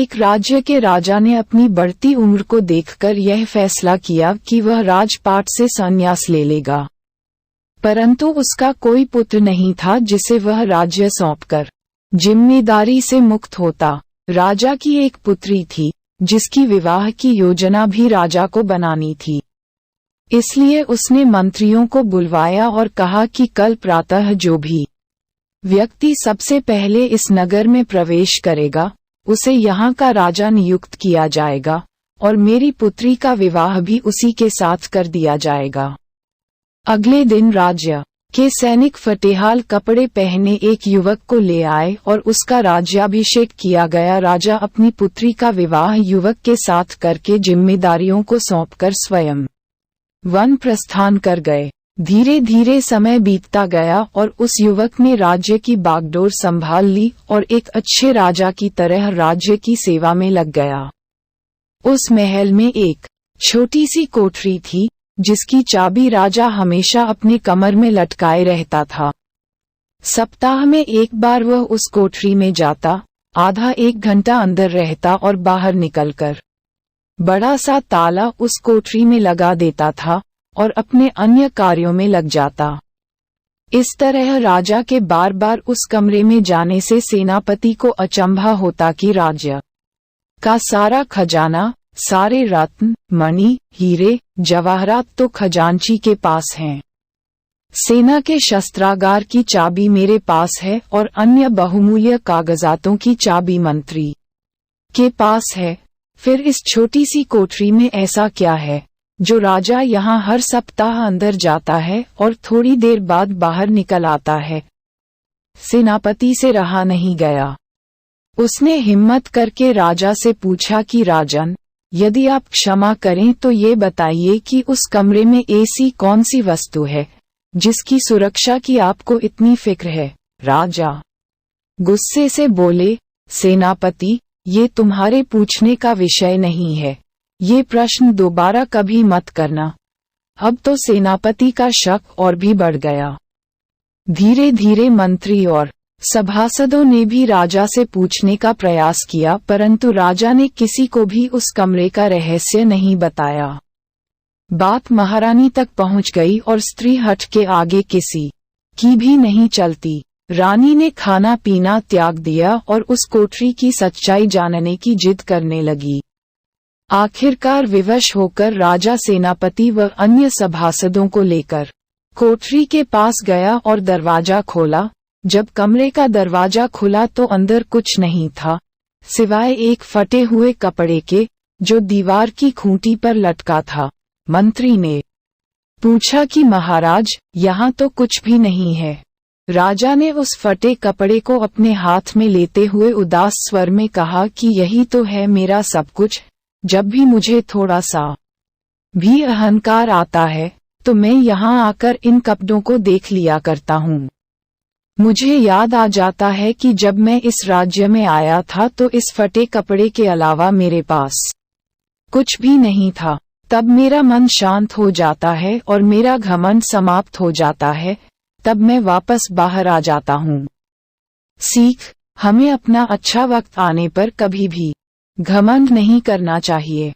एक राज्य के राजा ने अपनी बढ़ती उम्र को देखकर यह फैसला किया कि वह राजपाट से संन्यास ले लेगा, परंतु उसका कोई पुत्र नहीं था जिसे वह राज्य सौंपकर जिम्मेदारी से मुक्त होता। राजा की एक पुत्री थी जिसकी विवाह की योजना भी राजा को बनानी थी, इसलिए उसने मंत्रियों को बुलवाया और कहा कि कल प्रातः जो भी व्यक्ति सबसे पहले इस नगर में प्रवेश करेगा उसे यहाँ का राजा नियुक्त किया जाएगा और मेरी पुत्री का विवाह भी उसी के साथ कर दिया जाएगा। अगले दिन राज्य के सैनिक फटेहाल कपड़े पहने एक युवक को ले आए और उसका राज्याभिषेक किया गया। राजा अपनी पुत्री का विवाह युवक के साथ करके जिम्मेदारियों को सौंपकर स्वयं वन प्रस्थान कर गए। धीरे धीरे समय बीतता गया और उस युवक ने राज्य की बागडोर संभाल ली और एक अच्छे राजा की तरह राज्य की सेवा में लग गया। उस महल में एक छोटी सी कोठरी थी जिसकी चाबी राजा हमेशा अपने कमर में लटकाए रहता था। सप्ताह में एक बार वह उस कोठरी में जाता, आधा एक घंटा अंदर रहता और बाहर निकलकर बड़ा सा ताला उस कोठरी में लगा देता था और अपने अन्य कार्यों में लग जाता। इस तरह राजा के बार बार उस कमरे में जाने से सेनापति को अचंभा होता कि राज्य का सारा खजाना, सारे रत्न, मणि, हीरे, जवाहरात तो खजांची के पास हैं। सेना के शस्त्रागार की चाबी मेरे पास है और अन्य बहुमूल्य कागजातों की चाबी मंत्री के पास है। फिर इस छोटी सी कोठरी में ऐसा क्या है जो राजा यहाँ हर सप्ताह अंदर जाता है और थोड़ी देर बाद बाहर निकल आता है? सेनापति से रहा नहीं गया। उसने हिम्मत करके राजा से पूछा कि राजन, यदि आप क्षमा करें तो ये बताइए कि उस कमरे में ऐसी कौन सी वस्तु है जिसकी सुरक्षा की आपको इतनी फिक्र है? राजा गुस्से से बोले, सेनापति, ये तुम्हारे पूछने का विषय नहीं है, ये प्रश्न दोबारा कभी मत करना। अब तो सेनापति का शक और भी बढ़ गया। धीरे धीरे मंत्री और सभासदों ने भी राजा से पूछने का प्रयास किया, परंतु राजा ने किसी को भी उस कमरे का रहस्य नहीं बताया। बात महारानी तक पहुंच गई और स्त्री हट के आगे किसी की भी नहीं चलती। रानी ने खाना पीना त्याग दिया और उस कोठरी की सच्चाई जानने की जिद करने लगी। आखिरकार विवश होकर राजा सेनापति व अन्य सभासदों को लेकर कोठरी के पास गया और दरवाजा खोला। जब कमरे का दरवाजा खुला तो अंदर कुछ नहीं था सिवाय एक फटे हुए कपड़े के जो दीवार की खूंटी पर लटका था। मंत्री ने पूछा कि महाराज, यहाँ तो कुछ भी नहीं है। राजा ने उस फटे कपड़े को अपने हाथ में लेते हुए उदास स्वर में कहा कि यही तो है मेरा सब कुछ। जब भी मुझे थोड़ा सा भी अहंकार आता है तो मैं यहाँ आकर इन कपड़ों को देख लिया करता हूँ। मुझे याद आ जाता है कि जब मैं इस राज्य में आया था तो इस फटे कपड़े के अलावा मेरे पास कुछ भी नहीं था। तब मेरा मन शांत हो जाता है और मेरा घमंड समाप्त हो जाता है। तब मैं वापस बाहर आ जाता हूँ। सीख, हमें अपना अच्छा वक्त आने पर कभी भी घमंड नहीं करना चाहिए।